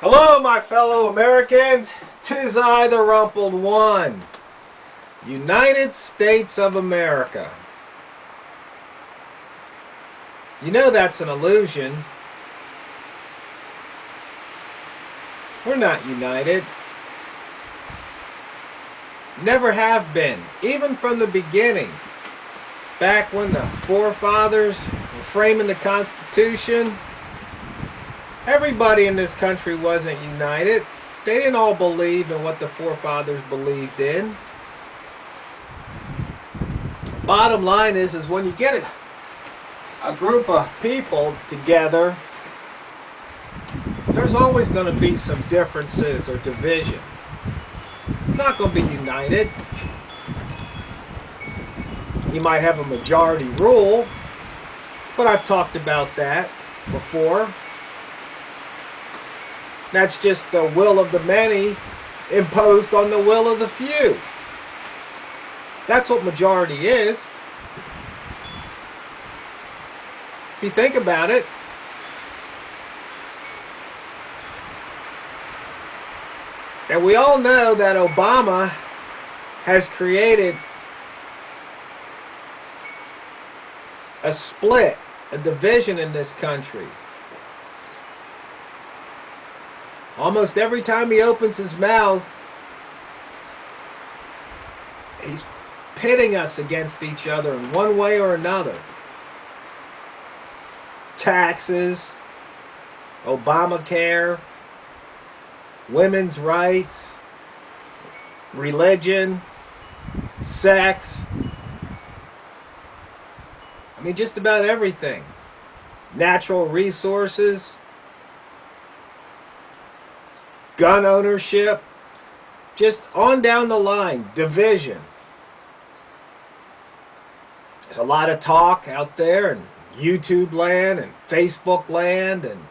Hello, my fellow Americans. 'Tis I, the Rumpled One. United States of America. You know that's an illusion. We're not united. Never have been, even from the beginning. Back when the forefathers were framing the Constitution, everybody in this country wasn't united. They didn't all believe in what the forefathers believed in. Bottom line is when you get a group of people together, there's always going to be some differences or division. It's not going to be united. You might have a majority rule, but I've talked about that before. That's just the will of the many imposed on the will of the few. That's what majority is. If you think about it, and we all know that Obama has created a split, a division in this country. Almost every time he opens his mouth, he's pitting us against each other in one way or another. Taxes, Obamacare, women's rights, religion, sex. I mean, just about everything. Natural resources, gun ownership, just on down the line, division. There's a lot of talk out there in YouTube land and Facebook land and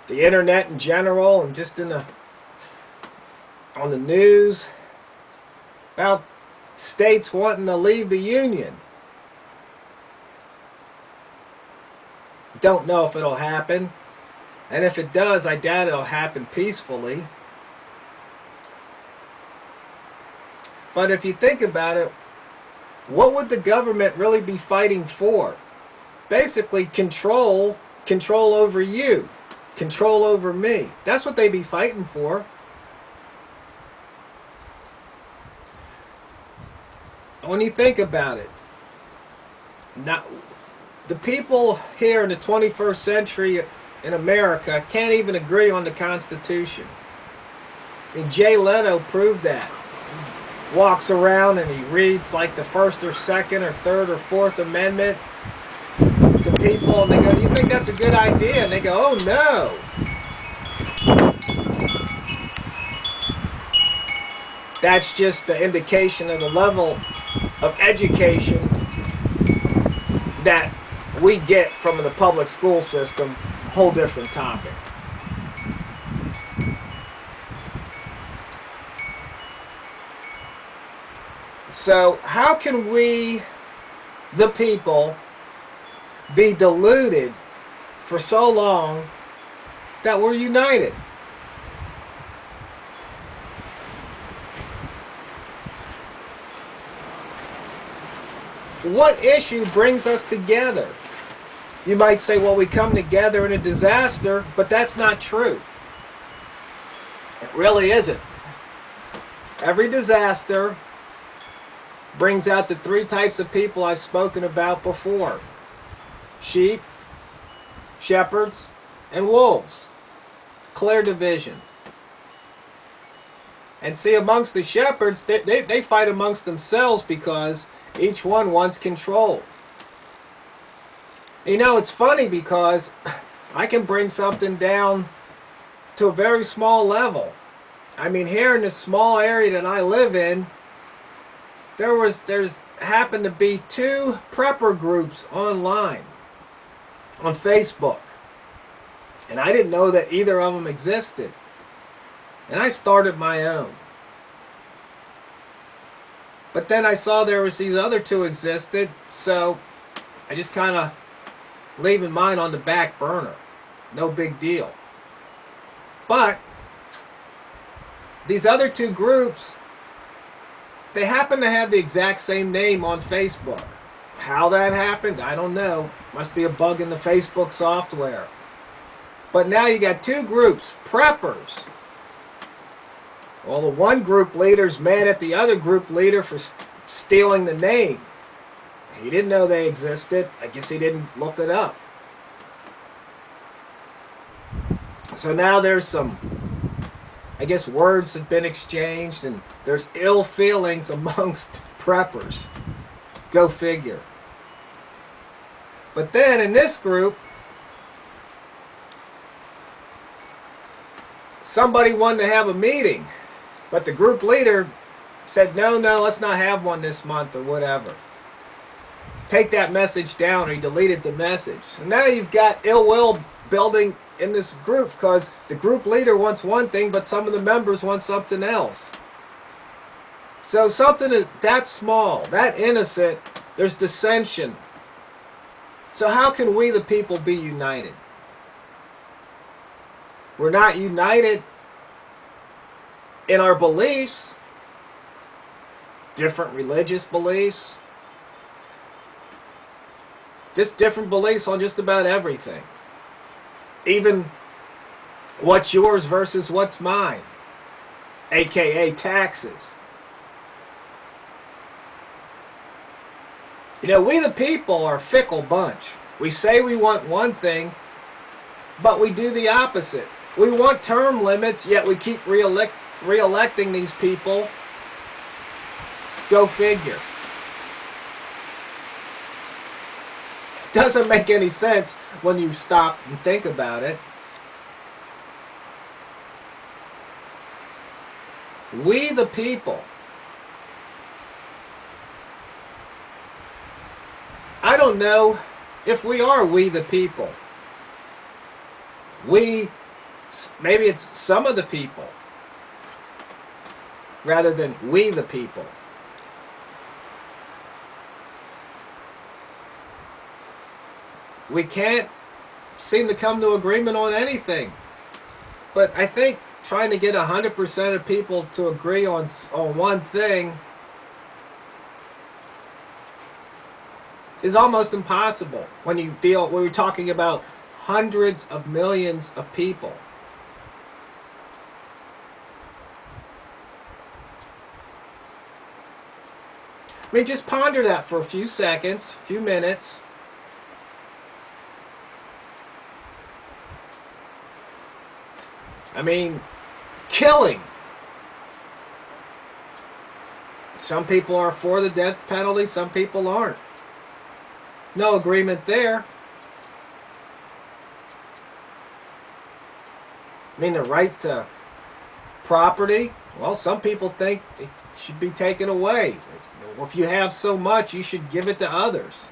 the internet in general and just on the news about states wanting to leave the Union. Don't know if it'll happen. And if it does, I doubt it'll happen peacefully. But if you think about it, what would the government really be fighting for? Basically, control over you, control over me. That's what they'd be fighting for. When you think about it, now, the people here in the 21st century in America can't even agree on the Constitution. I mean, Jay Leno proved that. He walks around and he reads like the First or Second or Third or Fourth Amendment to people, and they go, "Do you think that's a good idea?" And they go, "Oh no." That's just the indication of the level of education that we get from the public school system. Whole different topic. So how can we, the people, be deluded for so long that we're united? What issue brings us together? You might say, well, we come together in a disaster, but that's not true. It really isn't. Every disaster brings out the three types of people I've spoken about before. Sheep, shepherds, and wolves. Clear division. And see, amongst the shepherds, they fight amongst themselves because each one wants control. You know, it's funny because I can bring something down to a very small level. I mean, here in this small area that I live in, there's happened to be two prepper groups online on Facebook. And I didn't know that either of them existed. And I started my own. But then I saw there was these other two existed, so I just kind of leaving mine on the back burner. No big deal. But these other two groups, they happen to have the exact same name on Facebook. How that happened, I don't know. Must be a bug in the Facebook software. But now you got two groups, preppers. Well, the one group leader's mad at the other group leader for stealing the name. He didn't know they existed. I guess he didn't look it up. So now there's some, I guess words have been exchanged and there's ill feelings amongst preppers. Go figure. But then in this group, somebody wanted to have a meeting, but the group leader said, no, let's not have one this month or whatever. Take that message down, or he deleted the message. And now you've got ill will building in this group because the group leader wants one thing, but some of the members want something else. So something that small, that innocent, there's dissension. So how can we, the people, be united? We're not united in our beliefs, different religious beliefs, just different beliefs on just about everything. Even what's yours versus what's mine, aka taxes. You know, we the people are a fickle bunch. We say we want one thing, but we do the opposite. We want term limits, yet we keep re-electing these people. Go figure. It doesn't make any sense when you stop and think about it. We the people. I don't know if we are we the people. We, maybe it's some of the people rather than we the people. We can't seem to come to agreement on anything. But I think trying to get 100% of people to agree on one thing is almost impossible when we're talking about hundreds of millions of people. I mean, just ponder that for a few seconds, a few minutes. I mean, killing. Some people are for the death penalty, some people aren't. No agreement there. I mean, the right to property, well, some people think it should be taken away. If you have so much, you should give it to others.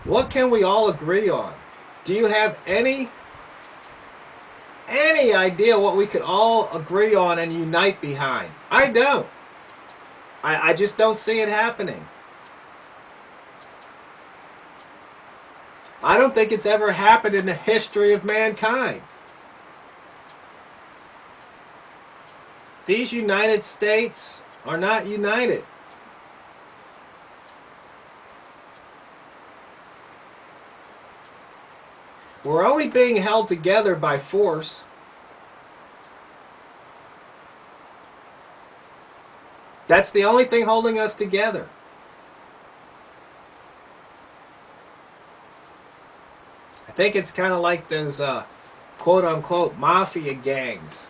What can we all agree on? Do you have any idea what we could all agree on and unite behind? I don't. I just don't see it happening. I don't think it's ever happened in the history of mankind. These United States are not united. We're only being held together by force. That's the only thing holding us together. I think it's kind of like those quote-unquote mafia gangs.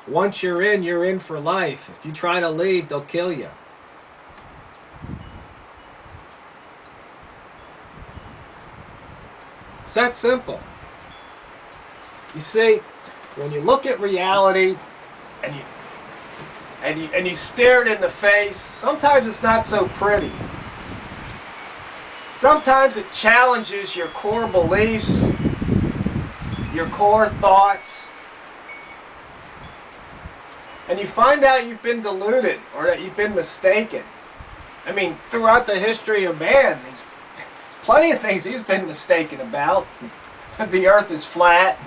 Once you're in for life. If you try to leave, they'll kill you. It's that simple. You see, when you look at reality and you stare it in the face, sometimes it's not so pretty. Sometimes it challenges your core beliefs, your core thoughts, and you find out you've been deluded or that you've been mistaken. I mean, throughout the history of man, plenty of things he's been mistaken about. The earth is flat.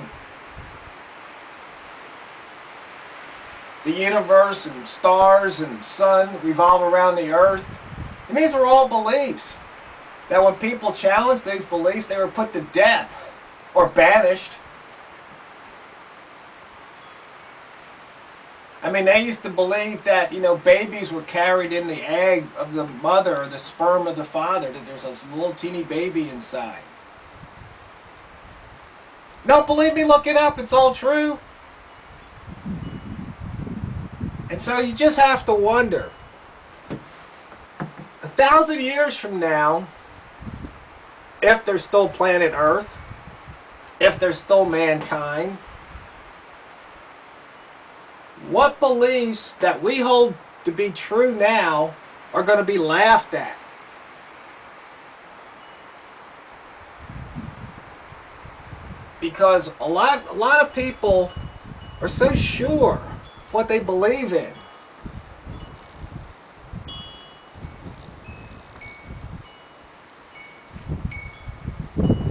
The universe and stars and sun revolve around the earth. And these are all beliefs. That when people challenged these beliefs, they were put to death or banished. I mean, they used to believe that, you know, babies were carried in the egg of the mother or the sperm of the father, that there's a little teeny baby inside. Don't believe me? Look it up. It's all true. And so you just have to wonder, 1,000 years from now, if there's still planet Earth, if there's still mankind, what beliefs that we hold to be true now are going to be laughed at? Because a lot of people are so sure of what they believe in.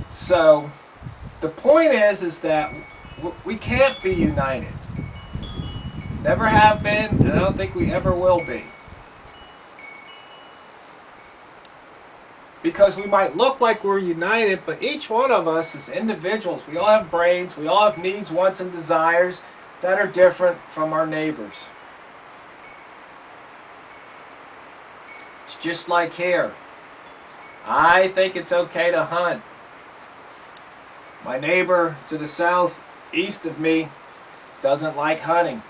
So the point is that we can't be united. Never have been, and I don't think we ever will be. Because we might look like we're united, but each one of us is individuals. We all have brains, we all have needs, wants, and desires that are different from our neighbors. It's just like here. I think it's okay to hunt. My neighbor to the southeast of me doesn't like hunting.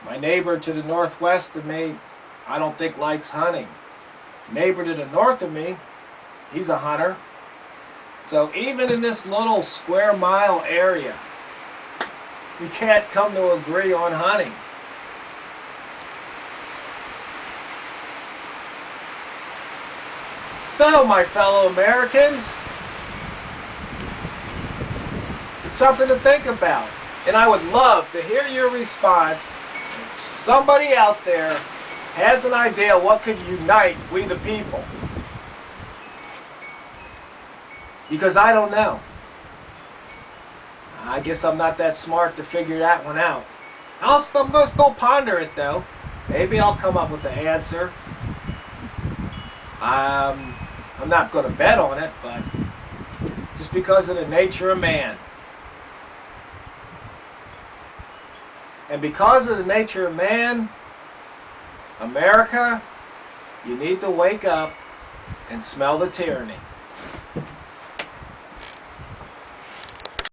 My neighbor to the northwest of me, I don't think likes hunting. Neighbor to the north of me, he's a hunter. So even in this little square mile area, we can't come to agree on hunting. So, my fellow Americans, it's something to think about. And I would love to hear your response. If somebody out there has an idea what could unite we the people. Because I don't know. I guess I'm not that smart to figure that one out. I'm going to still ponder it though. Maybe I'll come up with the answer. I'm not going to bet on it, but just because of the nature of man. And because of the nature of man, America, you need to wake up and smell the tyranny.